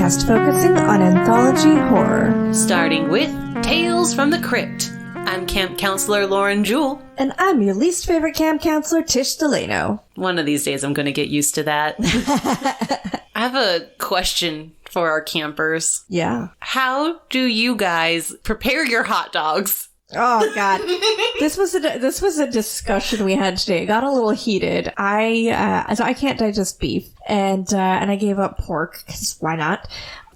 podcast focusing on anthology horror. Starting with Tales from the Crypt. I'm Camp Counselor Lauren Jewell. And I'm your least favorite camp counselor, Tish DeLano. One of these days I'm going to get used to that. I have a question for our campers. Yeah. How do you guys prepare your hot dogs? Oh, God. This was a discussion we had today. It got a little heated. So I can't digest beef, and I gave up pork, because why not?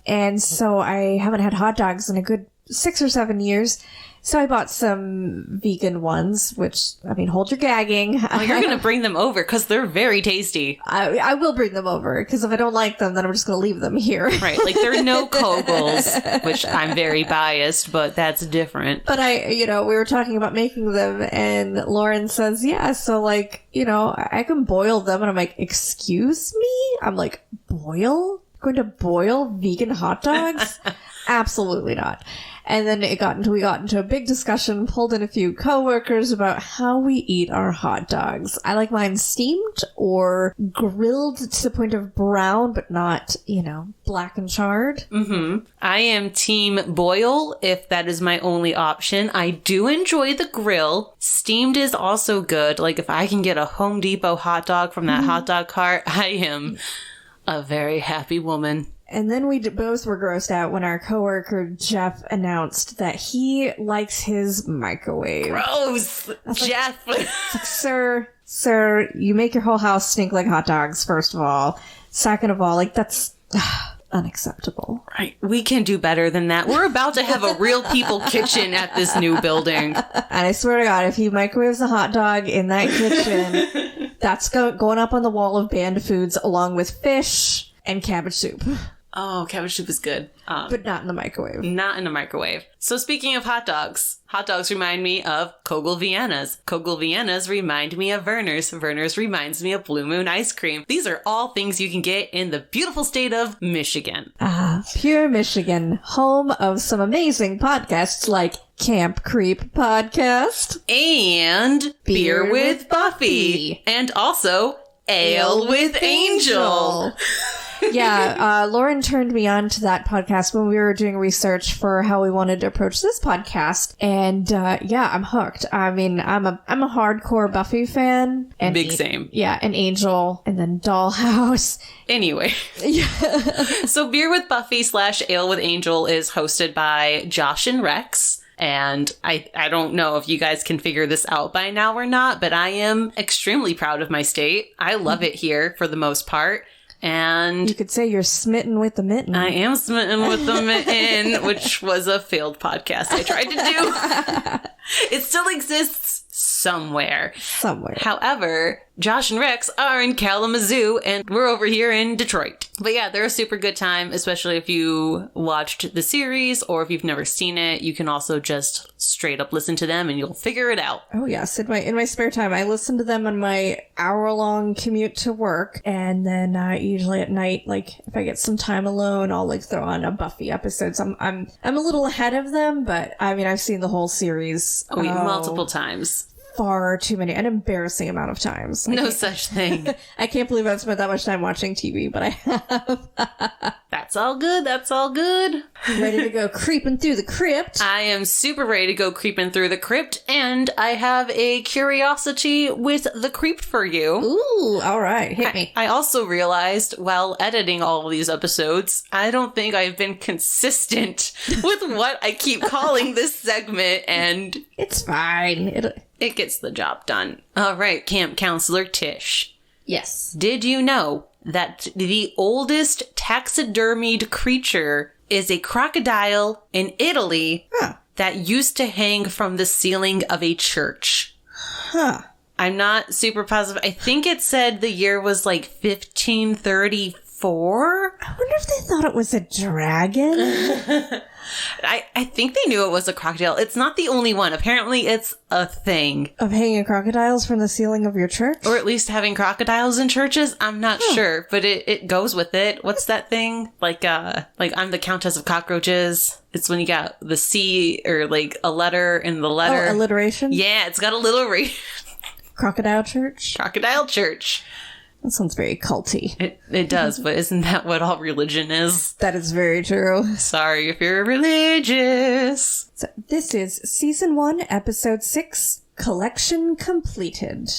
And so I haven't had hot dogs in a good 6 or 7 years. So I bought some vegan ones, which, I mean, hold your gagging. Well, you're going to bring them over because they're very tasty. I will bring them over, because if I don't like them, then I'm just going to leave them here. Right, like there are no kogels, which I'm very biased, but that's different. But we were talking about making them, and Lauren says, yeah, so I can boil them. And I'm like, excuse me? I'm like, boil? Going to boil vegan hot dogs? Absolutely not. And then we got into a big discussion, pulled in a few coworkers about how we eat our hot dogs. I like mine steamed or grilled to the point of brown, but not, black and charred. Mm-hmm. I am team boil if that is my only option. I do enjoy the grill. Steamed is also good. Like if I can get a Home Depot hot dog from that hot dog cart, I am a very happy woman. And then we both were grossed out when our coworker Jeff announced that he likes his microwave. Gross! Jeff! Sir, you make your whole house stink like hot dogs, first of all. Second of all, that's unacceptable. Right. We can do better than that. We're about to have a real people kitchen at this new building. And I swear to God, if he microwaves a hot dog in that kitchen, that's going up on the wall of banned foods along with fish and cabbage soup. Oh, cabbage soup is good. But not in the microwave. Not in the microwave. So speaking of hot dogs remind me of Kogel Viennas. Kogel Viennas remind me of Werner's. Werner's reminds me of Blue Moon ice cream. These are all things you can get in the beautiful state of Michigan. Pure Michigan, home of some amazing podcasts like Camp Creep Podcast. And Beer with Buffy. And also Ale with Angel. Yeah, Lauren turned me on to that podcast when we were doing research for how we wanted to approach this podcast, and I'm hooked. I mean, I'm a hardcore Buffy fan, and big same. Yeah, and Angel, and then Dollhouse. Anyway, so Beer with Buffy / Ale with Angel is hosted by Josh and Rex. And I don't know if you guys can figure this out by now or not, but I am extremely proud of my state. I love it here for the most part. And you could say you're smitten with the mitten. I am smitten with the mitten, which was a failed podcast I tried to do. It still exists somewhere. However, Josh and Rex are in Kalamazoo, and we're over here in Detroit. But yeah, they're a super good time, especially if you watched the series, or if you've never seen it, you can also just straight up listen to them and you'll figure it out. Oh yes, in my spare time, I listen to them on my hour-long commute to work, and then usually at night, if I get some time alone, I'll throw on a Buffy episode. So I'm a little ahead of them, but I mean, I've seen the whole series. Multiple times. Far too many, an embarrassing amount of times. No such thing. I can't believe I've spent that much time watching TV, but I have. That's all good. Ready to go creeping through the crypt. I am super ready to go creeping through the crypt, and I have a curiosity with the creep for you. Ooh, all right, hit me. I also realized while editing all of these episodes, I don't think I've been consistent with what I keep calling this segment, and it's fine. It gets the job done. All right, Camp Counselor Tish. Yes. Did you know that the oldest taxidermied creature is a crocodile in Italy that used to hang from the ceiling of a church? Huh. I'm not super positive. I think it said the year was 1534. I wonder if they thought it was a dragon. I think they knew it was a crocodile. It's not the only one. Apparently, it's a thing. Of hanging crocodiles from the ceiling of your church? Or at least having crocodiles in churches? I'm not sure, but it goes with it. What's that thing? Like I'm the Countess of Cockroaches. It's when you got the C or a letter in the letter. Oh, alliteration? Yeah, it's got alliteration. Crocodile church? Crocodile church. That sounds very culty. It does, but isn't that what all religion is? That is very true. Sorry if you're religious. So this is Season 1, Episode 6, Collection Completed.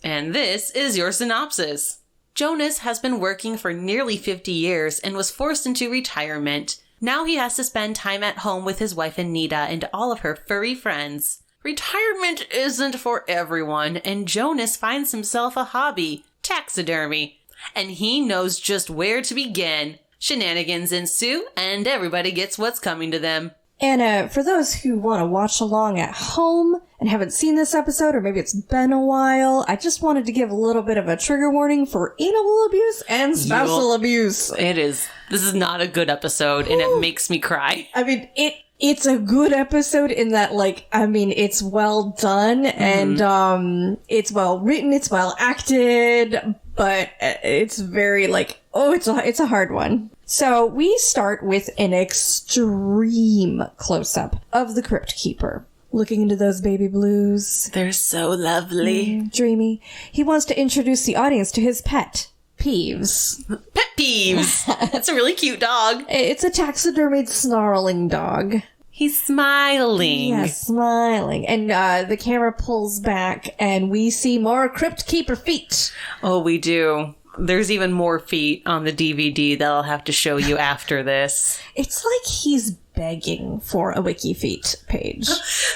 And this is your synopsis. Jonas has been working for nearly 50 years and was forced into retirement. Now he has to spend time at home with his wife Anita and all of her furry friends. Retirement isn't for everyone, and Jonas finds himself a hobby, taxidermy. And he knows just where to begin. Shenanigans ensue, and everybody gets what's coming to them. And for those who want to watch along at home and haven't seen this episode, or maybe it's been a while, I just wanted to give a little bit of a trigger warning for animal abuse and spousal abuse. It is. This is not a good episode, and it makes me cry. I mean, it's a good episode in that, like, I mean, it's well done, and it's well written, it's well acted, but it's very, like, it's a hard one. So we start with an extreme close-up of the Crypt Keeper, looking into those baby blues. They're so lovely. Dreamy. He wants to introduce the audience to his pet, Peeves. Pet Peeves! That's a really cute dog. It's a taxidermied snarling dog. He's smiling. Yes, smiling. And the camera pulls back, and we see more Crypt Keeper feet. Oh, we do. There's even more feet on the DVD that I'll have to show you after this. It's like he's begging for a Wiki Feet page.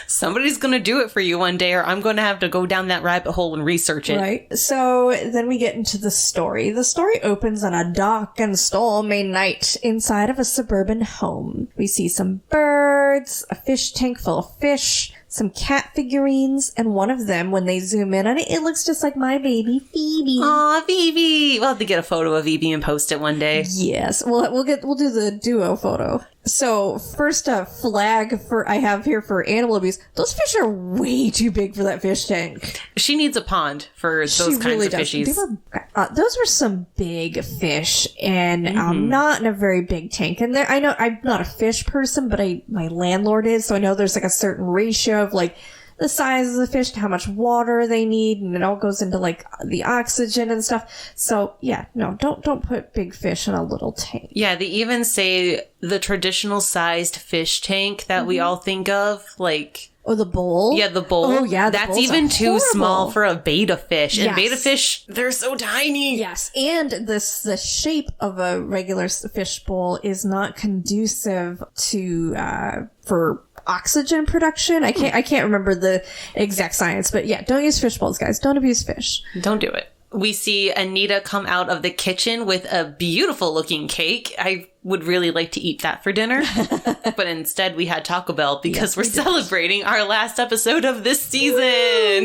Somebody's going to do it for you one day, or I'm going to have to go down that rabbit hole and research it. Right. So then we get into the story. The story opens on a dark and stormy night inside of a suburban home. We see some birds, a fish tank full of fish, some cat figurines, and one of them, when they zoom in on it, it looks just like my baby Phoebe. Aw, Phoebe! We'll have to get a photo of Phoebe and post it one day. Yes, we'll do the duo photo. So first flag I have here for animal abuse. Those fish are way too big for that fish tank. She needs a pond for those kinds of fishies. Those were some big fish, and not in a very big tank. And I know I'm not a fish person, but my landlord is, so I know there's like a certain ratio of like the size of the fish to how much water they need, and it all goes into like the oxygen and stuff. So yeah, no, don't put big fish in a little tank. Yeah, they even say the traditional sized fish tank that we all think of, like... Oh, the bowl? Yeah, the bowl. Oh, yeah, that's even too small for a betta fish. And yes. Betta fish, they're so tiny. Yes, and the shape of a regular fish bowl is not conducive to for oxygen production. I can't remember the exact science, but yeah, don't use fish bowls, guys. Don't abuse fish. Don't do it. We see Anita come out of the kitchen with a beautiful looking cake. I would really like to eat that for dinner. But instead we had Taco Bell because we're celebrating our last episode of this season.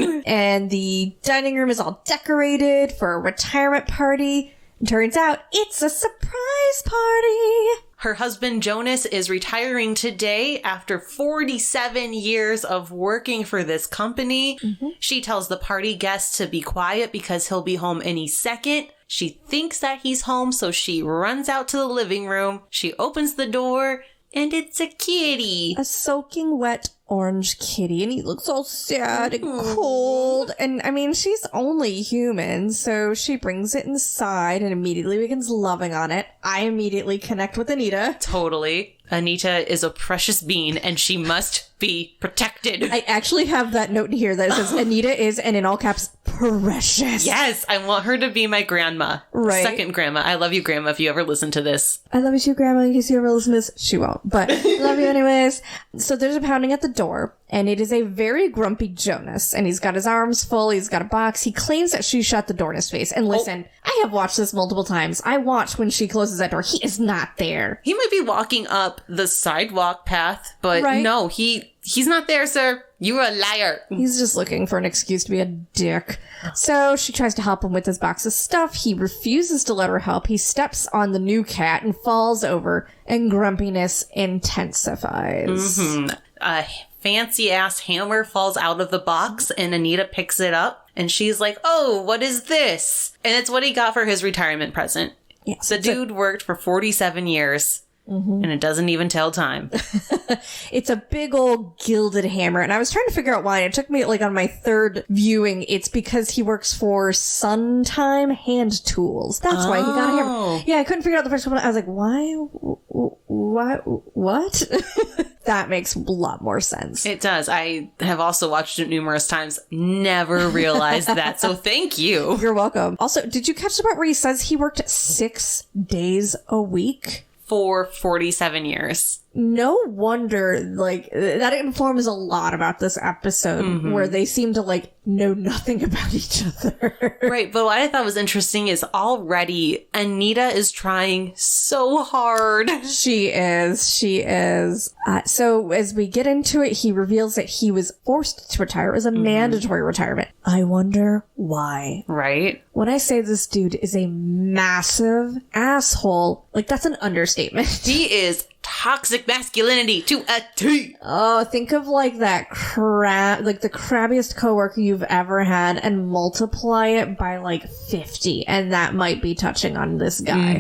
Woo! And the dining room is all decorated for a retirement party. It turns out it's a surprise party. Her husband Jonas is retiring today after 47 years of working for this company. She tells the party guests to be quiet because he'll be home any second. She thinks that he's home, so she runs out to the living room. She opens the door, and it's a kitty. A soaking wet orange kitty, and he looks all sad and cold. And I mean, she's only human, so she brings it inside and immediately begins loving on it. I immediately connect with Anita. Totally. Anita is a precious being, and she must be protected. I actually have that note in here that says Anita is, and in all caps, precious. Yes, I want her to be my grandma. Right. Second grandma. I love you, grandma, if you ever listen to this. I love you too, grandma, in case you ever listen to this. She won't, but love you anyways. So there's a pounding at the door, and it is a very grumpy Jonas, and he's got his arms full, he's got a box. He claims that she shut the door in his face. And listen, I have watched this multiple times. I watch when she closes that door. He is not there. He might be walking up the sidewalk path, but no, he's not there, sir. You're a liar. He's just looking for an excuse to be a dick. So she tries to help him with his box of stuff. He refuses to let her help. He steps on the new cat and falls over, and grumpiness intensifies. A fancy-ass hammer falls out of the box, and Anita picks it up, and she's like, oh, what is this? And it's what he got for his retirement present. Yes, the dude worked for 47 years. and it doesn't even tell time. It's a big old gilded hammer, and I was trying to figure out why. It took me like on my third viewing. It's because he works for Suntime Hand Tools. That's why he got a hammer. Yeah, I couldn't figure out the first one. I was like, why? What? That makes a lot more sense. It does. I have also watched it numerous times. Never realized that. So thank you. You're welcome. Also, did you catch the part where he says he worked 6 days a week? For 47 years. No wonder, like, that informs a lot about this episode, where they seem to, like, know nothing about each other. Right, but what I thought was interesting is already Anita is trying so hard. She is. So as we get into it, he reveals that he was forced to retire. It was a mandatory retirement. I wonder why. Right? When I say this dude is a massive asshole, like, that's an understatement. He is toxic masculinity to a T. Oh, think of like that like the crabbiest coworker you've ever had and multiply it by like 50. And that might be touching on this guy.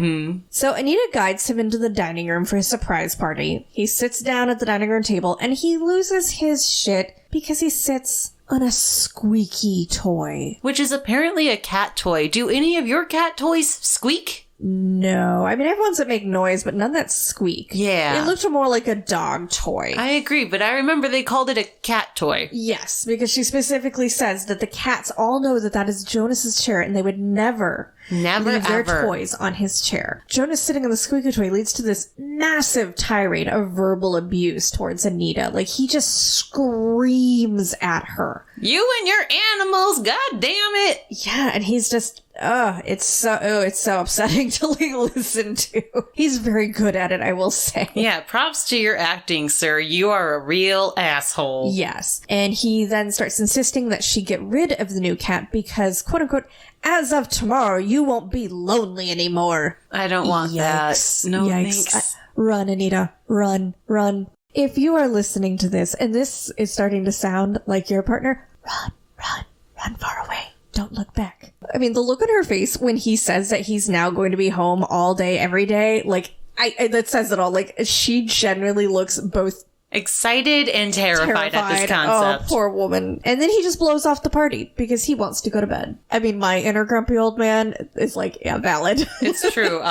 So Anita guides him into the dining room for his surprise party. He sits down at the dining room table and he loses his shit because he sits on a squeaky toy. Which is apparently a cat toy. Do any of your cat toys squeak? No. I mean, I have ones that make noise, but none that squeak. Yeah. It looked more like a dog toy. I agree, but I remember they called it a cat toy. Yes, because she specifically says that the cats all know that is Jonas's chair, and they would never leave their toys on his chair. Jonas sitting on the squeaky toy leads to this massive tirade of verbal abuse towards Anita. Like, he just screams at her. You and your animals, god damn it! Yeah, and he's just... it's so upsetting to like listen to. He's very good at it, I will say. Yeah, props to your acting, sir. You are a real asshole. Yes. And he then starts insisting that she get rid of the new cat because, quote unquote, as of tomorrow, you won't be lonely anymore. I don't want that. No, Yikes. thanks. Run, Anita. Run. If you are listening to this and this is starting to sound like your partner, run far away. Don't look back. I mean, the look on her face when he says that he's now going to be home all day, every day, like, that says it all. Like, she genuinely looks both excited and terrified at this concept. Oh, poor woman. And then he just blows off the party because he wants to go to bed. I mean, my inner grumpy old man is like, yeah, valid. It's true.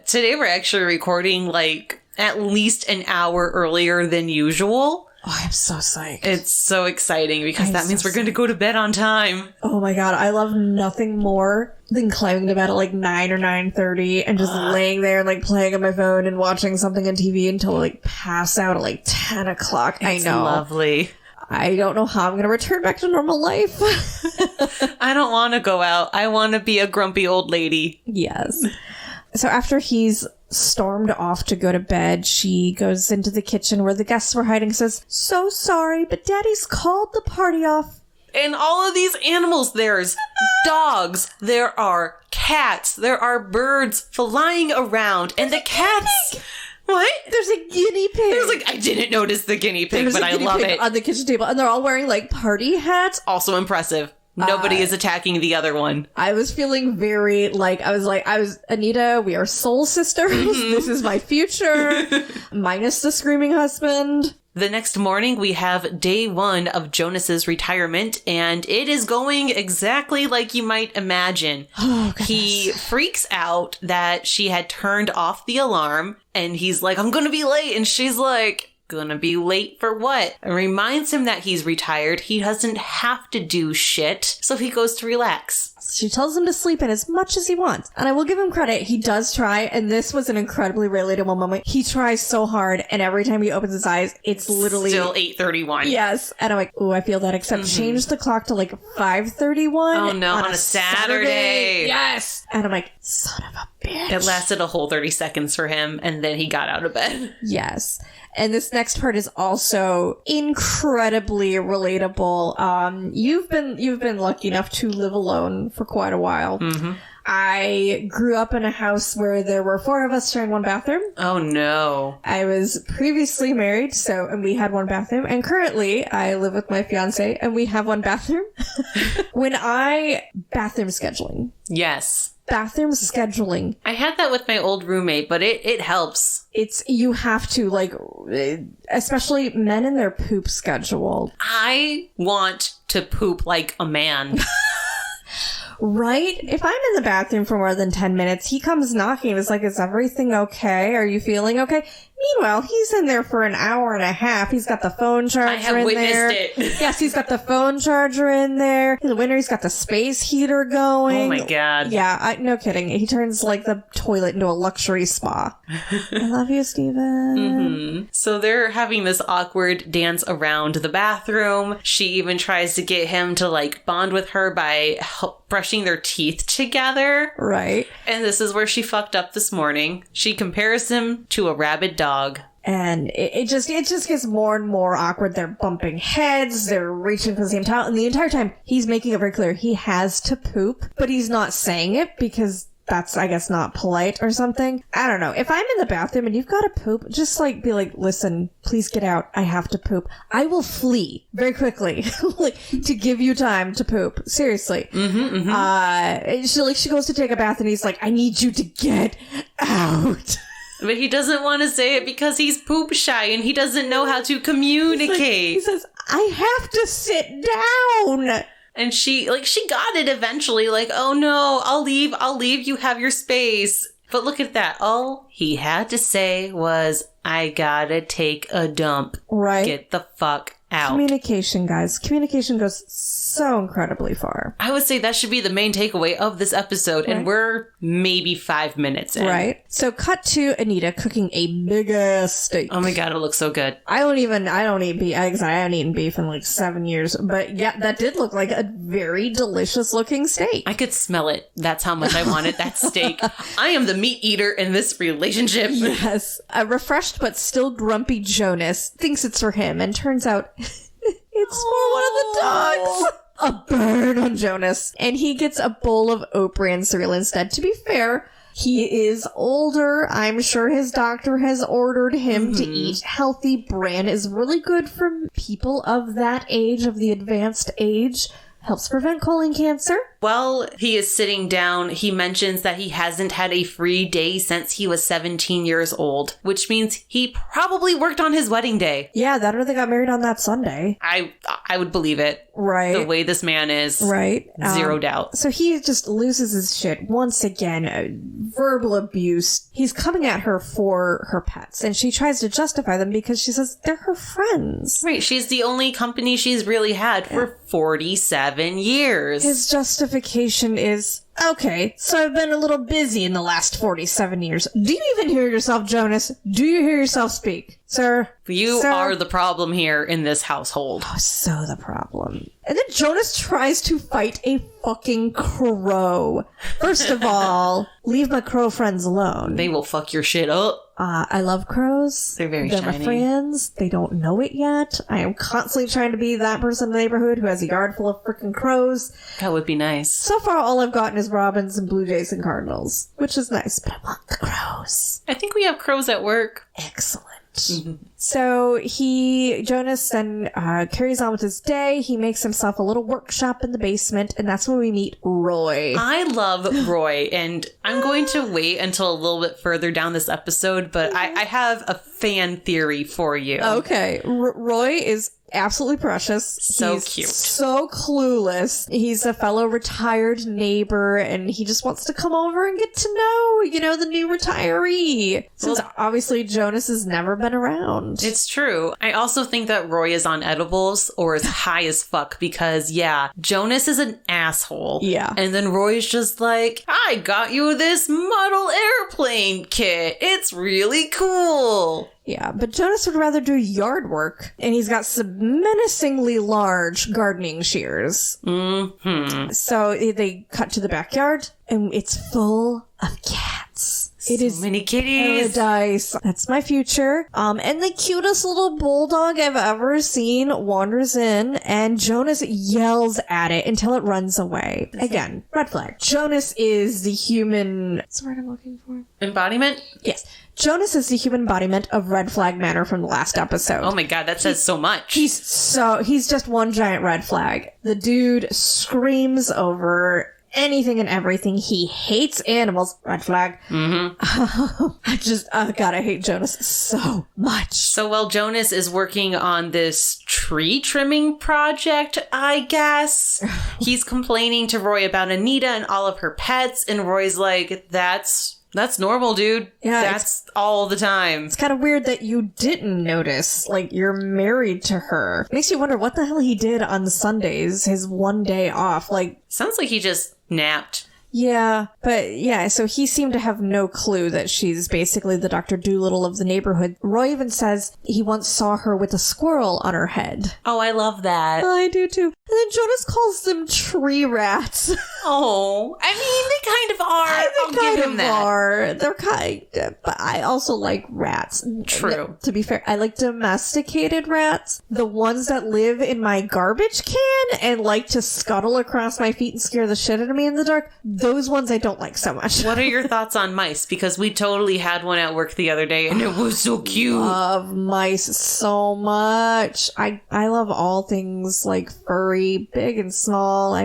Today we're actually recording like at least an hour earlier than usual. Oh, I'm so psyched. It's so exciting because that means we're going to go to bed on time. Oh my god, I love nothing more than climbing to bed at like 9 or 9:30 and just laying there and like playing on my phone and watching something on TV until like pass out at like 10 o'clock. It's lovely. I don't know how I'm going to return back to normal life. I don't want to go out. I want to be a grumpy old lady. Yes. So after he's stormed off to go to bed, she goes into the kitchen where the guests were hiding and says, "So sorry, but Daddy's called the party off." And all of these animals, there's dogs, there are cats, there are birds flying around, and the cats... What? There's a guinea pig. There's like, I didn't notice the guinea pig, but I love it. On the kitchen table, and they're all wearing like party hats. Also impressive. Nobody is attacking the other one. I was feeling very like, Anita, we are soul sisters. This is my future. Minus the screaming husband. The next morning, we have day 1 of Jonas's retirement, and it is going exactly like you might imagine. Oh, goodness. He freaks out that she had turned off the alarm, and he's like, I'm gonna be late. And she's like, gonna be late for what? And reminds him that he's retired. He doesn't have to do shit, so he goes to relax. She tells him to sleep in as much as he wants. And I will give him credit. He does try, and this was an incredibly relatable moment. He tries so hard, and every time he opens his eyes, it's literally... still 8:31. Yes. And I'm like, ooh, I feel that. Except change the clock to like 5:31. Oh no, on a Saturday. Yes. And I'm like, son of a bitch. It lasted a whole 30 seconds for him, and then he got out of bed. Yes. And this next part is also incredibly relatable. You've been lucky enough to live alone for quite a while. Mm-hmm. I grew up in a house where there were 4 of us sharing one bathroom. Oh no. I was previously married, and we had one bathroom. And currently, I live with my fiance, and we have one bathroom. Bathroom scheduling. Yes. bathroom scheduling. I had that with my old roommate, but it helps. You have to, like, especially men in their poop schedule. I want to poop like a man. Right? If I'm in the bathroom for more than 10 minutes, he comes knocking and is like, is everything okay? Are you feeling okay? Meanwhile, he's in there for an hour and a half. He's got the phone charger in there. I have witnessed it. Yes, he's got the phone charger in there. In the winter, he's got the space heater going. Oh my God. Yeah, no kidding. He turns, like, the toilet into a luxury spa. I love you, Steven. Mm-hmm. So they're having this awkward dance around the bathroom. She even tries to get him to, like, bond with her by brushing their teeth together. Right. And this is where she fucked up this morning. She compares him to a rabid dog. And it just gets more and more awkward. They're bumping heads. They're reaching for the same towel. And the entire time, he's making it very clear he has to poop, but he's not saying it because that's, I guess, not polite or something. I don't know. If I'm in the bathroom and you've got to poop, just, like, be like, listen, please get out. I have to poop. I will flee very quickly, like, to give you time to poop. Seriously. Mm-hmm, mm-hmm. She goes to take a bath and he's like, I need you to get out. But he doesn't want to say it because he's poop shy and he doesn't know how to communicate. He says, I have to sit down. And she got it eventually. Like, oh no, I'll leave. You have your space. But look at that. All he had to say was, I gotta take a dump. Right. Get the fuck out. Communication, guys. Communication goes so incredibly far. I would say that should be the main takeaway of this episode, right. And we're maybe 5 minutes in. Right. So cut to Anita cooking a big-ass steak. Oh my God, it looks so good. I don't eat beef. I haven't eaten beef in like 7 years. But yeah, that did look like a very delicious looking steak. I could smell it. That's how much I wanted that steak. I am the meat eater in this relationship. Yes. A refreshed but still grumpy Jonas thinks it's for him and turns out it's for one of the dogs. A burn on Jonas. And he gets a bowl of oat bran cereal instead. To be fair, he is older. I'm sure his doctor has ordered him to eat healthy. Bran is really good for people of that age, of the advanced age. Helps prevent colon cancer. While he is sitting down, he mentions that he hasn't had a free day since he was 17 years old, which means he probably worked on his wedding day. Yeah, that or they got married on that Sunday. I would believe it. Right. The way this man is. Right. Zero doubt. So he just loses his shit once again. Verbal abuse. He's coming at her for her pets, and she tries to justify them because she says they're her friends. Right. She's the only company she's really had for 47 years. His justification is, okay, so I've been a little busy in the last 47 years. Do you even hear yourself, Jonas? Do you hear yourself speak? Sir? You are the problem here in this household. Oh, so the problem. And then Jonas tries to fight a fucking crow. First of all, leave my crow friends alone. They will fuck your shit up. I love crows. They're very shiny. They're my friends. They don't know it yet. I am constantly trying to be that person in the neighborhood who has a yard full of freaking crows. That would be nice. So far, all I've gotten is robins and blue jays and cardinals, which is nice, but I want the crows. I think we have crows at work. Excellent. So Jonas then carries on with his day. He makes himself a little workshop in the basement, and that's when we meet Roy. I love Roy, and I'm going to wait until a little bit further down this episode, but I have a fan theory for you. Okay. Roy is absolutely precious. He's cute. So clueless. He's a fellow retired neighbor, and he just wants to come over and get to know, the new retiree. Since obviously Jonas has never been around. It's true. I also think that Roy is on edibles or is high as fuck because, Jonas is an asshole. Yeah. And then Roy's just like, I got you this model airplane kit. It's really cool. Yeah, but Jonas would rather do yard work, and he's got some menacingly large gardening shears. Mm-hmm. So they cut to the backyard, and it's full of cats. It is many kitties. Paradise. That's my future. And the cutest little bulldog I've ever seen wanders in, and Jonas yells at it until it runs away. Again, red flag. Jonas is the human... What's the word I'm looking for? Embodiment? Yes. Jonas is the human embodiment of red flag manner from the last episode. Oh my God, that says so much. He's just one giant red flag. The dude screams over anything and everything. He hates animals. Red flag. I hate Jonas so much. So while Jonas is working on this tree trimming project, I guess, he's complaining to Roy about Anita and all of her pets, and Roy's like, that's normal, dude. Yeah, that's all the time. It's kind of weird that you didn't notice. Like, you're married to her. Makes you wonder what the hell he did on Sundays, his one day off. Like, sounds like he just napped. Yeah, but yeah, so he seemed to have no clue that she's basically the Dr. Dolittle of the neighborhood. Roy even says he once saw her with a squirrel on her head. Oh, I love that. I do too. And then Jonas calls them tree rats. Oh, I mean, they kind of are. I'll give him that. They're kind of, but I also like rats. True. To be fair, I like domesticated rats. The ones that live in my garbage can and like to scuttle across my feet and scare the shit out of me in the dark. Those ones I don't like so much. What are your thoughts on mice? Because we totally had one at work the other day and it was so cute. I love mice so much. I love all things like furry, big and small.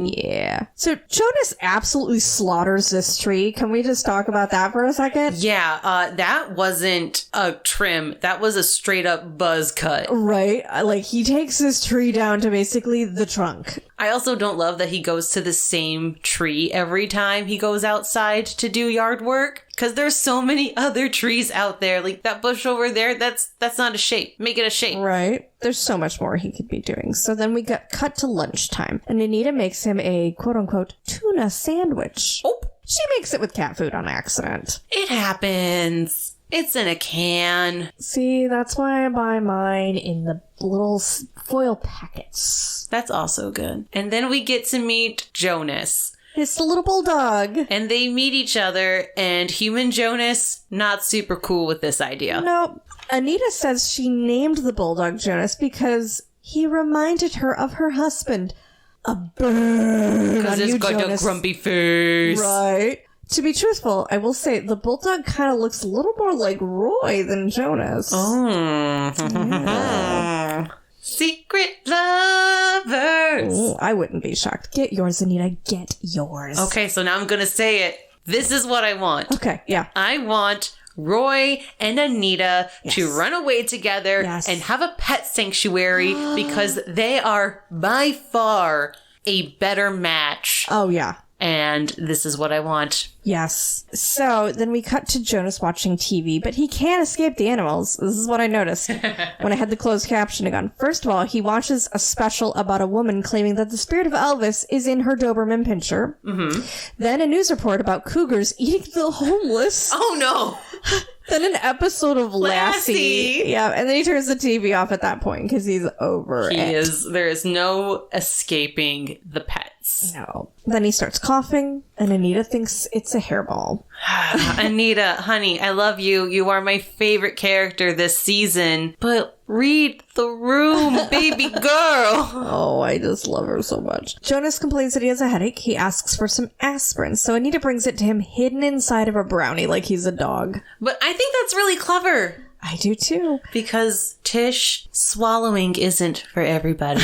Yeah. So Jonas absolutely slaughters this tree. Can we just talk about that for a second? Yeah, that wasn't a trim. That was a straight up buzz cut. Right. Like, he takes this tree down to basically the trunk. I also don't love that he goes to the same tree every time he goes outside to do yard work. Because there's so many other trees out there. Like, that bush over there, that's not a shape. Make it a shape. Right. There's so much more he could be doing. So then we got cut to lunchtime. And Anita makes him a quote-unquote tuna sandwich. Oh. She makes it with cat food on accident. It happens. It's in a can. See, that's why I buy mine in the little foil packets. That's also good. And then we get to meet Jonas. It's the little bulldog. And they meet each other, and human Jonas, not super cool with this idea. No, Anita says she named the bulldog Jonas because he reminded her of her husband. A bird. Because it's got a grumpy face. Right. To be truthful, I will say the bulldog kind of looks a little more like Roy than Jonas. Oh. Yeah. Secret lovers. Ooh, I wouldn't be shocked. Get yours, Anita. Get yours. Okay, so now I'm going to say it. This is what I want. Okay, yeah. I want Roy and Anita to run away together and have a pet sanctuary because they are by far a better match. Oh, yeah. And this is what I want. Yes. So then we cut to Jonas watching TV, but he can't escape the animals. This is what I noticed when I had the closed captioning on. First of all, he watches a special about a woman claiming that the spirit of Elvis is in her Doberman Pinscher. Mm-hmm. Then a news report about cougars eating the homeless. Oh, no. Then an episode of Lassie. Yeah, and then he turns the TV off at that point because he's over it. There is no escaping the pets. No. Then he starts coughing, and Anita thinks it's a hairball. Anita, honey, I love you. You are my favorite character this season. But read the room, baby girl. Oh, I just love her so much. Jonas complains that he has a headache. He asks for some aspirin, so Anita brings it to him hidden inside of a brownie like he's a dog. But I think that's really clever. I do too. Because, Tish, swallowing isn't for everybody.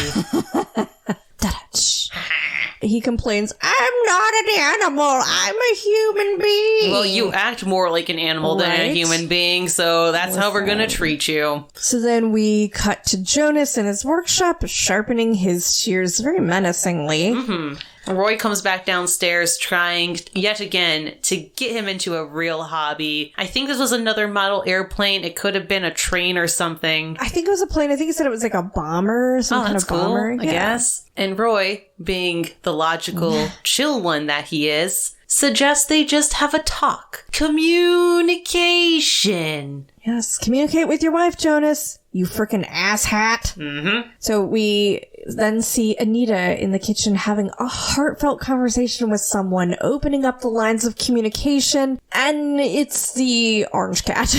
He complains, I'm not an animal. I'm a human being. Well, you act more like an animal than a human being, so that's how we're going to treat you. So then we cut to Jonas in his workshop, sharpening his shears very menacingly. Mm-hmm. Roy comes back downstairs trying yet again to get him into a real hobby. I think this was another model airplane. It could have been a train or something. I think it was a plane. I think he said it was like a bomber, some kind of bomber. I guess. And Roy, being the logical, chill one that he is, suggests they just have a talk. Communication. Yes, communicate with your wife, Jonas. You frickin' asshat. Mm-hmm. So we then see Anita in the kitchen having a heartfelt conversation with someone, opening up the lines of communication, and it's the orange cat.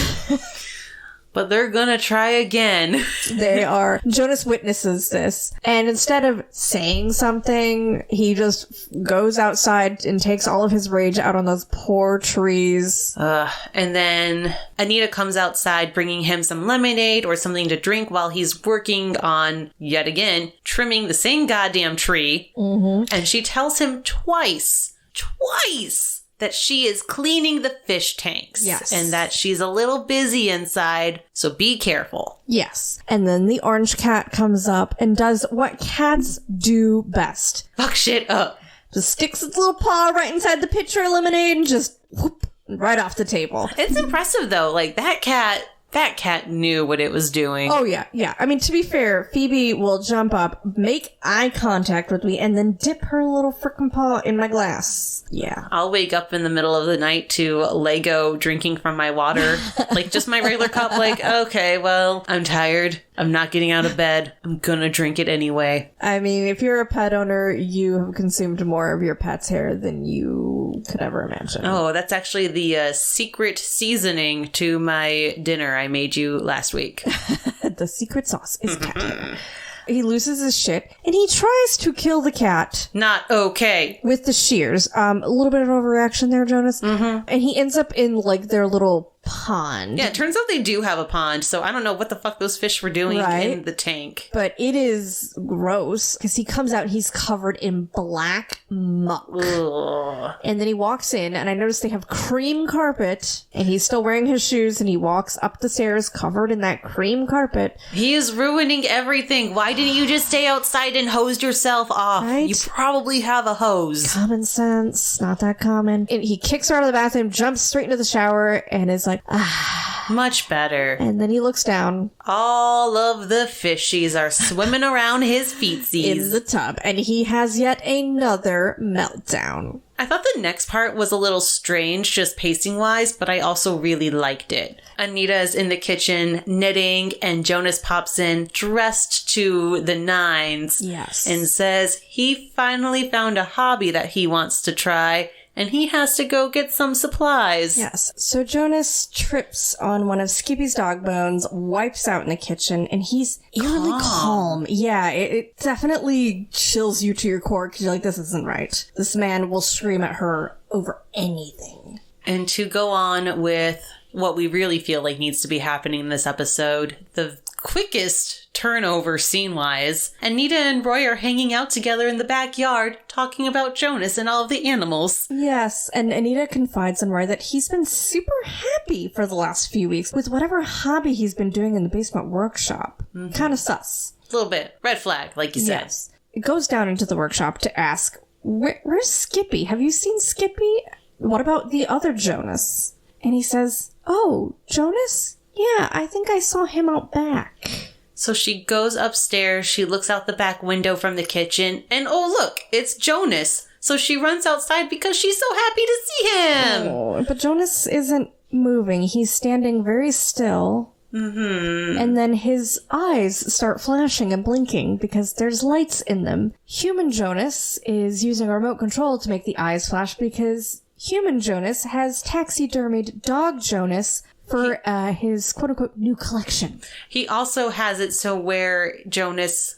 But they're gonna try again. They are. Jonas witnesses this, and instead of saying something, he just goes outside and takes all of his rage out on those poor trees. And then Anita comes outside bringing him some lemonade or something to drink while he's working on, yet again, trimming the same goddamn tree. Mm-hmm. And she tells him twice, that she is cleaning the fish tanks. Yes. And that she's a little busy inside, so be careful. Yes. And then the orange cat comes up and does what cats do best. Fuck shit up. Just sticks its little paw right inside the pitcher of lemonade and just whoop, right off the table. It's impressive, though. Like, that cat knew what it was doing. Oh, yeah, yeah. I mean, to be fair, Phoebe will jump up, make eye contact with me, and then dip her little frickin' paw in my glass. Yeah. I'll wake up in the middle of the night to Lego drinking from my water. Like, just my regular cup. Like, okay, well, I'm tired. I'm not getting out of bed. I'm gonna drink it anyway. I mean, if you're a pet owner, you have consumed more of your pet's hair than you could ever imagine. Oh, that's actually the secret seasoning to my dinner I made you last week. The secret sauce is cat hair. He loses his shit, and he tries to kill the cat. Not okay. With the shears. A little bit of overreaction there, Jonas. Mm-hmm. And he ends up in, like, their little pond. Yeah, it turns out they do have a pond, so I don't know what the fuck those fish were doing in the tank. But it is gross, because he comes out and he's covered in black muck. Ugh. And then he walks in, and I noticed they have cream carpet, and he's still wearing his shoes, and he walks up the stairs covered in that cream carpet. He is ruining everything. Why didn't you just stay outside and hose yourself off? Right? You probably have a hose. Common sense. Not that common. And he kicks her out of the bathroom, jumps straight into the shower, and is like, Much better. And then he looks down. All of the fishies are swimming around his feetsies. In the tub. And he has yet another meltdown. I thought the next part was a little strange, just pacing-wise, but I also really liked it. Anita is in the kitchen knitting, and Jonas pops in, dressed to the nines. Yes. And says he finally found a hobby that he wants to try, and he has to go get some supplies. Yes. So Jonas trips on one of Skippy's dog bones, wipes out in the kitchen, and he's eerily calm. Yeah, it definitely chills you to your core, because you're like, this isn't right. This man will scream at her over anything. And to go on with what we really feel like needs to be happening in this episode, the quickest turnover scene-wise, Anita and Roy are hanging out together in the backyard talking about Jonas and all of the animals. Yes, and Anita confides in Roy that he's been super happy for the last few weeks with whatever hobby he's been doing in the basement workshop. Mm-hmm. Kind of sus. A little bit. Red flag, like you said. Yes. It goes down into the workshop to ask, where's Skippy? Have you seen Skippy? What about the other Jonas? And he says, oh, Jonas? Yeah, I think I saw him out back. So she goes upstairs, she looks out the back window from the kitchen, and oh look, it's Jonas. So she runs outside because she's so happy to see him. Oh, but Jonas isn't moving. He's standing very still. Mm-hmm. And then his eyes start flashing and blinking because there's lights in them. Human Jonas is using a remote control to make the eyes flash because human Jonas has taxidermied dog Jonas for his quote-unquote new collection. He also has it so where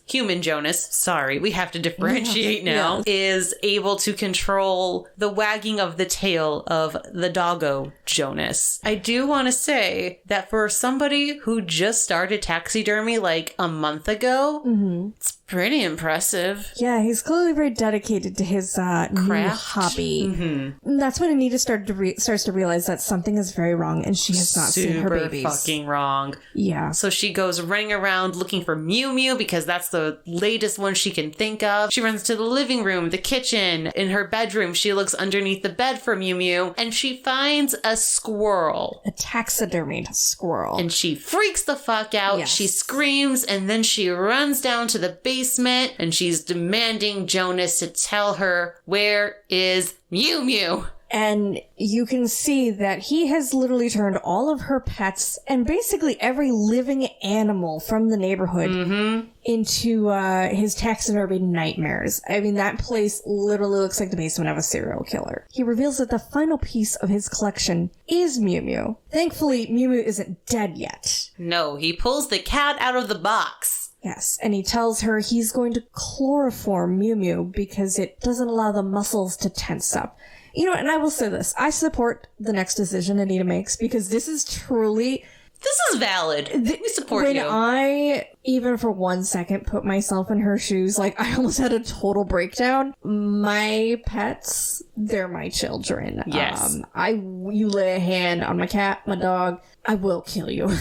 human Jonas, sorry, we have to differentiate now, is able to control the wagging of the tail of the doggo Jonas. I do want to say that for somebody who just started taxidermy like a month ago, it's pretty impressive. Yeah, he's clearly very dedicated to his new hobby. Mm-hmm. And that's when Anita starts to realize that something is very wrong and she has not seen her babies. Fucking wrong. Yeah. So she goes running around looking for Mew Mew because that's the latest one she can think of. She runs to the living room, the kitchen, in her bedroom. She looks underneath the bed for Mew Mew and she finds a squirrel. A taxidermied squirrel. And she freaks the fuck out. Yes. She screams and then she runs down to the basement and she's demanding Jonas to tell her where is Mew Mew. And you can see that he has literally turned all of her pets and basically every living animal from the neighborhood into his taxidermy nightmares. I mean, that place literally looks like the basement of a serial killer. He reveals that the final piece of his collection is Mew Mew. Thankfully, Mew Mew isn't dead yet. No, he pulls the cat out of the box. Yes, and he tells her he's going to chloroform Mew Mew because it doesn't allow the muscles to tense up. You know, and I will say this. I support the next decision Anita makes because this is truly... This is valid. We support you. When I, even for 1 second, put myself in her shoes, like, I almost had a total breakdown. My pets, they're my children. Yes. You lay a hand on my cat, my dog, I will kill you.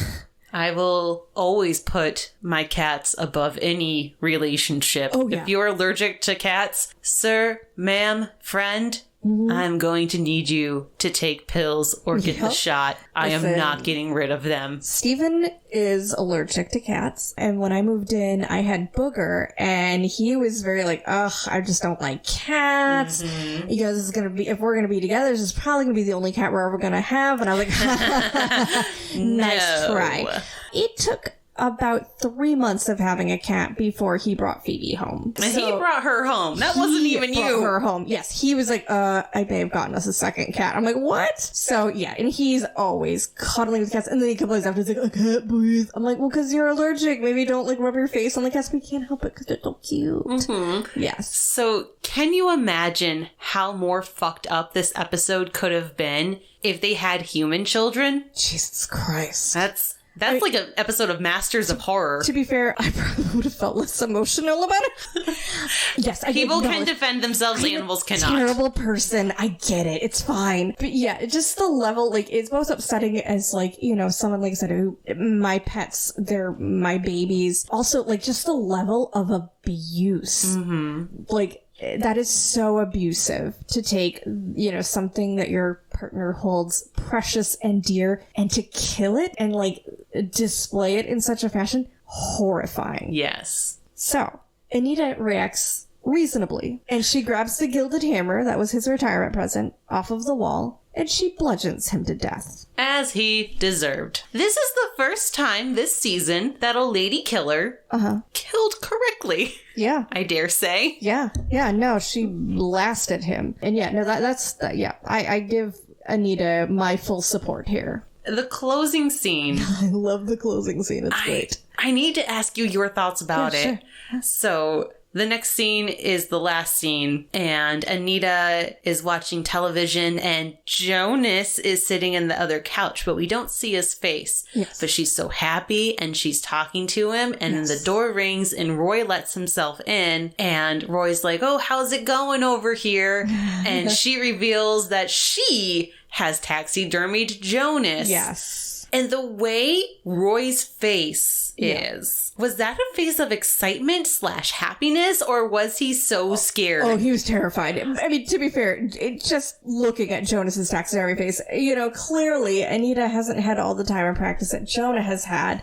I will always put my cats above any relationship. Oh, yeah. If you're allergic to cats, sir, ma'am, friend, I'm going to need you to take pills or get the shot. I am not getting rid of them. Steven is allergic to cats, and when I moved in, I had Booger, and he was very like, ugh, I just don't like cats. He goes, if we're gonna be together, this is probably gonna be the only cat we're ever gonna have. And I was like, nice try. It took about 3 months of having a cat before he brought Phoebe home. And he brought her home. That wasn't even you. He brought her home. Yes, he was like, I may have gotten us a second cat. I'm like, what? So, yeah, and he's always cuddling with cats. And then he complains after, he's like, I can't breathe. I'm like, well, because you're allergic. Maybe don't, like, rub your face on the cats. We can't help it because they're so cute. Yes. So, can you imagine how more fucked up this episode could have been if they had human children? Jesus Christ. That's like an episode of Masters of Horror. To be fair, I probably would have felt less emotional about it. Yes, People can defend themselves, animals cannot. Terrible person. I get it. It's fine. But yeah, just the level, like, it's both upsetting as, like, you know, someone, like I said, who, my pets, they're my babies. Also, like, just the level of abuse. Like, that is so abusive to take, you know, something that your partner holds precious and dear and to kill it and, like, display it in such a fashion. Horrifying. Yes. So, Anita reacts reasonably, and she grabs the gilded hammer that was his retirement present off of the wall, and she bludgeons him to death. As he deserved. This is the first time this season that a lady killer killed correctly. Yeah. I dare say. Yeah. Yeah, no, she blasted him. And yeah, no, I give Anita my full support here. The closing scene. I love the closing scene. It's great. I need to ask you your thoughts about it. Sure. So, the next scene is the last scene, and Anita is watching television, and Jonas is sitting in the other couch, but we don't see his face. Yes. But she's so happy, and she's talking to him, and then the door rings, and Roy lets himself in, and Roy's like, oh, how's it going over here? And she reveals that she has taxidermied Jonas. Yes. And the way Roy's face is, was that a face of excitement / happiness, or was he so scared? Oh, he was terrified. I mean, to be fair, just looking at Jonas's taxidermy face, you know, clearly Anita hasn't had all the time and practice that Jonah has had.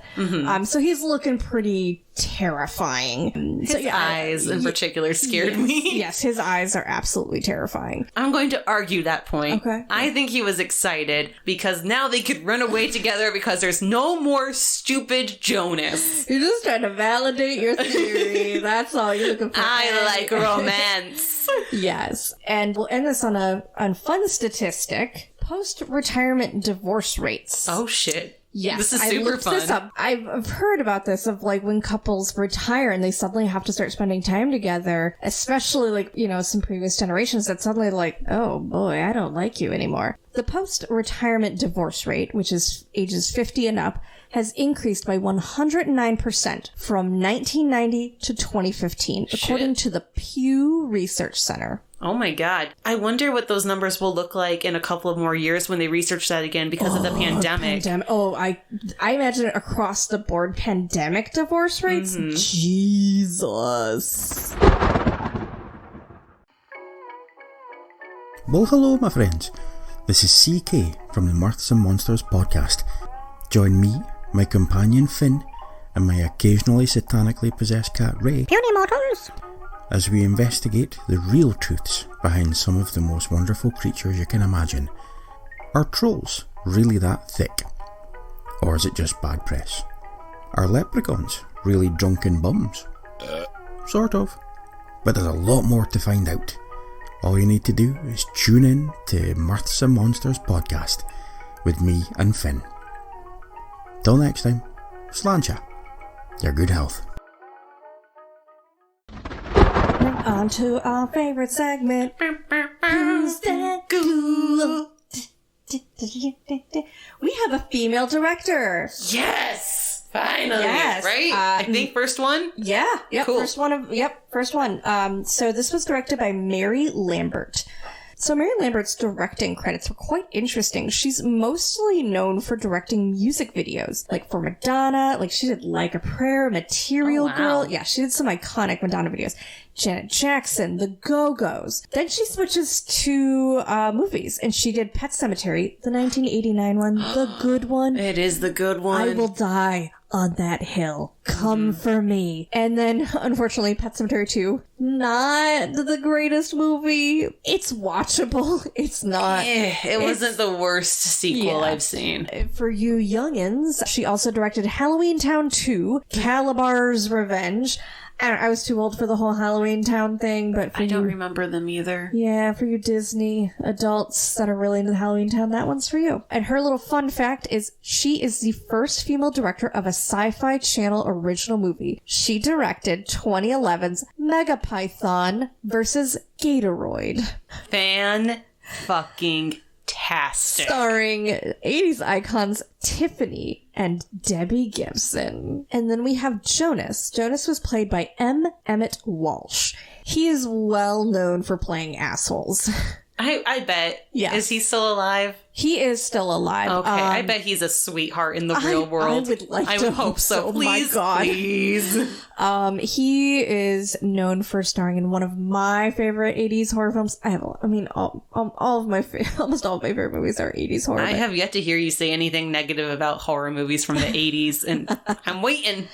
So he's looking pretty terrifying. His eyes in particular scared me. Yes, his eyes are absolutely terrifying. I'm going to argue that point. Okay. I think he was excited because now they could run away together because there's no more stupid Jonas. You're just trying to validate your theory. That's all you're looking for. I like romance. Yes. And we'll end this on a fun statistic. Post-retirement divorce rates. Oh, shit. Yes, this is super fun. This up. I've heard about this of like when couples retire and they suddenly have to start spending time together, especially like, you know, some previous generations that suddenly like, oh boy, I don't like you anymore. The post-retirement divorce rate, which is ages 50 and up, has increased by 109% from 1990 to 2015, according to the Pew Research Center. Oh my God. I wonder what those numbers will look like in a couple of more years when they research that again because of the pandemic. I imagine across the board pandemic divorce rates. Jesus. Well, hello, my friends. This is CK from the Mirths and Monsters podcast. Join me, my companion Finn, and my occasionally satanically possessed cat Ray. Puny mortals! as we investigate the real truths behind some of the most wonderful creatures you can imagine. Are trolls really that thick? Or is it just bad press? Are leprechauns really drunken bums? Sort of. But there's a lot more to find out. All you need to do is tune in to Mirths and Monsters podcast with me and Finn. Till next time, sláinte, your good health. On to our favorite segment. Who's that ghoul? We have a female director. Yes! Finally! Yes. Right? I think first one? Yeah. Yep. Cool. First one. So this was directed by Mary Lambert. So Mary Lambert's directing credits were quite interesting. She's mostly known for directing music videos, like for Madonna. Like she did Like a Prayer, Material Girl. Yeah, she did some iconic Madonna videos. Janet Jackson, The Go-Go's. Then she switches to movies, and she did Pet Sematary, the 1989 one, the good one. It is the good one. I will die on that hill. Come for me. And then, unfortunately, Pet Sematary 2, not the greatest movie. It's watchable. It's not. It wasn't the worst sequel I've seen. For you youngins, she also directed Halloween Town 2, Calabar's Revenge. I was too old for the whole Halloween Town thing, but for I don't remember them either. Yeah, for you Disney adults that are really into Halloween Town, that one's for you. And her little fun fact is she is the first female director of a Sci-Fi Channel original movie. She directed 2011's Megapython versus Gatoroid. Fan-fucking-tastic. Starring 80s icons Tiffany and Debbie Gibson. And then we have Jonas. Jonas was played by M. Emmett Walsh. He is well known for playing assholes. I bet. Yes. Is he still alive? He is still alive. Okay, I bet he's a sweetheart in the real world. I would like to hope so. Please, my God. Please. He is known for starring in one of my favorite 80s horror films. All of my almost all of my favorite movies are 80s horror. I have yet to hear you say anything negative about horror movies from the 80s, and I'm waiting.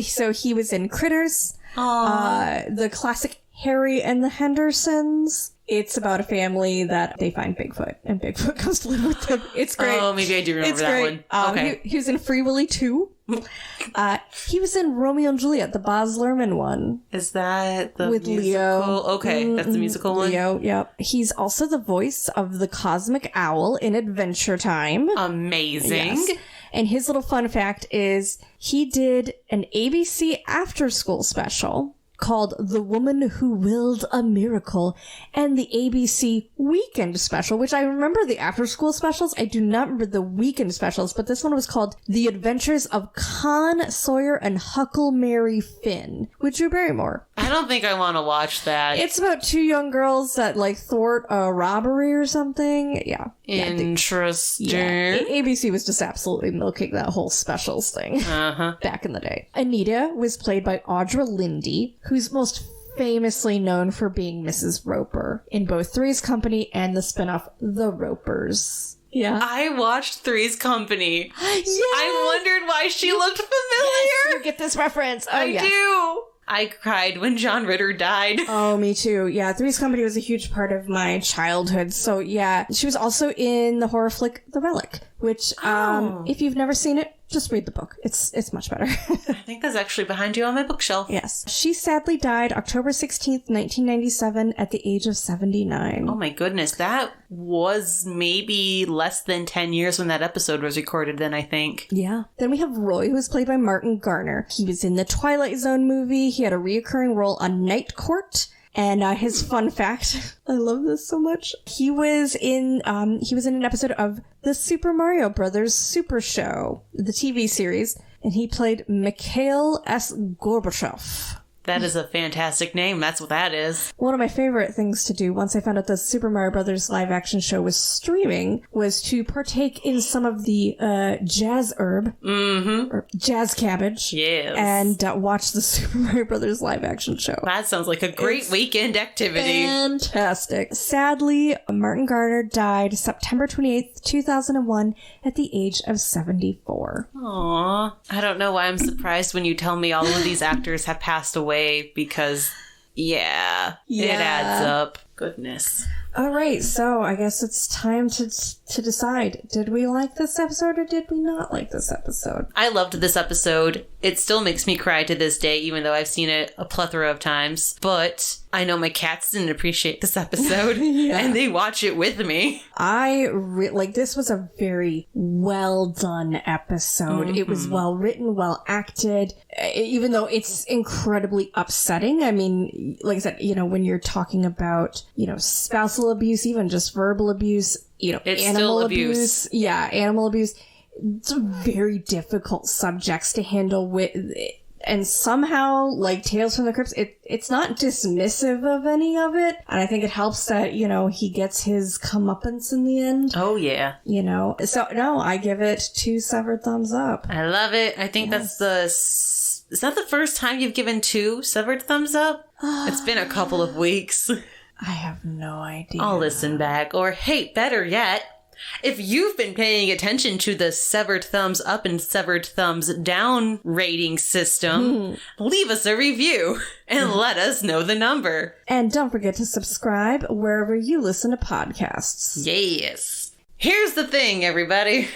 So he was in Critters, the classic Harry and the Hendersons. It's about a family that they find Bigfoot, and Bigfoot comes to live with them. It's great. Oh, maybe I do remember that one. Okay. He was in Free Willy 2. He was in Romeo and Juliet, the Baz Luhrmann one. Is that the with musical? Leo? Okay, that's the musical one. Leo, yep. He's also the voice of the Cosmic Owl in Adventure Time. Amazing. Yes. And his little fun fact is he did an ABC after-school special called The Woman Who Willed a Miracle, and the ABC Weekend Special, which I remember the after-school specials. I do not remember the weekend specials, but this one was called The Adventures of Con, Sawyer, and Huckleberry Finn with Drew Barrymore. I don't think I want to watch that. It's about two young girls that, like, thwart a robbery or something. Yeah. Interesting. ABC was just absolutely milking that whole specials thing back in the day. Anita was played by Audra Lindy, who's most famously known for being Mrs. Roper in both Three's Company and the spinoff The Ropers. Yeah. I watched Three's Company. Yeah. I wondered why she looked familiar. Yes, you get this reference. Oh, I do. I cried when John Ritter died. Oh, me too. Yeah, Three's Company was a huge part of my childhood. So, yeah. She was also in the horror flick The Relic, which, if you've never seen it, just read the book. It's much better. I think that's actually behind you on my bookshelf. Yes. She sadly died October 16th, 1997 at the age of 79. Oh my goodness. That was maybe less than 10 years when that episode was recorded then, I think. Yeah. Then we have Roy, who was played by Martin Garner. He was in the Twilight Zone movie. He had a reoccurring role on Night Court. And his fun fact, I love this so much. He was in an episode of the Super Mario Brothers Super Show, the TV series, and he played Mikhail S. Gorbachev. That is a fantastic name. That's what that is. One of my favorite things to do once I found out the Super Mario Brothers live action show was streaming was to partake in some of the jazz herb or jazz cabbage. Yes. And watch the Super Mario Brothers live action show. That sounds like a great weekend activity. Fantastic. Sadly, Martin Garner died September 28th, 2001 at the age of 74. Aww. I don't know why I'm surprised when you tell me all of these actors have passed away because Yeah. It adds up. Goodness. All right, so I guess it's time to decide. Did we like this episode or did we not like this episode? I loved this episode. It still makes me cry to this day, even though I've seen it a plethora of times. But I know my cats didn't appreciate this episode, and they watch it with me. This was a very well done episode. Mm-hmm. It was well written, well acted, even though it's incredibly upsetting. I mean, like I said, when you're talking about, spousal abuse, even just verbal abuse, it's animal still abuse. Yeah, animal abuse. It's a very difficult subjects to handle with, and somehow, like Tales from the Crypt, it's not dismissive of any of it. And I think it helps that, he gets his comeuppance in the end. Oh, yeah. So, no, I give it 2 severed thumbs up. I love it. I think that's is that the first time you've given 2 severed thumbs up? It's been a couple of weeks. I have no idea. I'll listen back. Or, hey, better yet, if you've been paying attention to the severed thumbs up and severed thumbs down rating system, leave us a review and let us know the number. And don't forget to subscribe wherever you listen to podcasts. Yes. Here's the thing, everybody.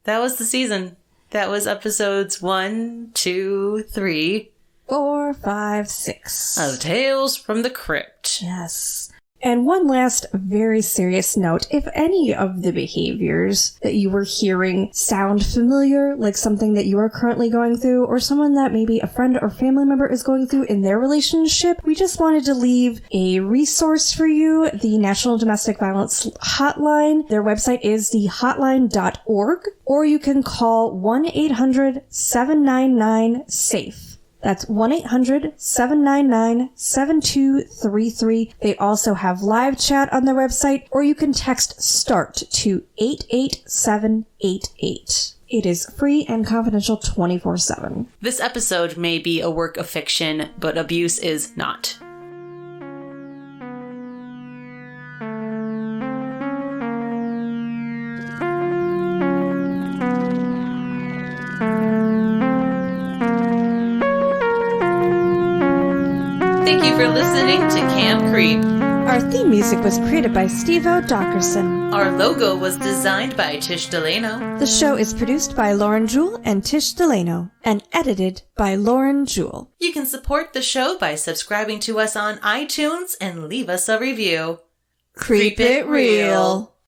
That was the season. That was episodes 1, 2, 3... 4, 5, 6. Of Tales from the Crypt. Yes. And one last very serious note. If any of the behaviors that you were hearing sound familiar, like something that you are currently going through, or someone that maybe a friend or family member is going through in their relationship, we just wanted to leave a resource for you, the National Domestic Violence Hotline. Their website is thehotline.org, or you can call 1-800-799-SAFE. That's 1-800-799-7233. They also have live chat on their website, or you can text START to 88788. It is free and confidential 24/7. This episode may be a work of fiction, but abuse is not. Thank you for listening to Camp Creep. Our theme music was created by Steve-O Dockerson. Our logo was designed by Tish DeLano. The show is produced by Lauren Jewell and Tish DeLano, and edited by Lauren Jewell. You can support the show by subscribing to us on iTunes and leave us a review. Creep it real.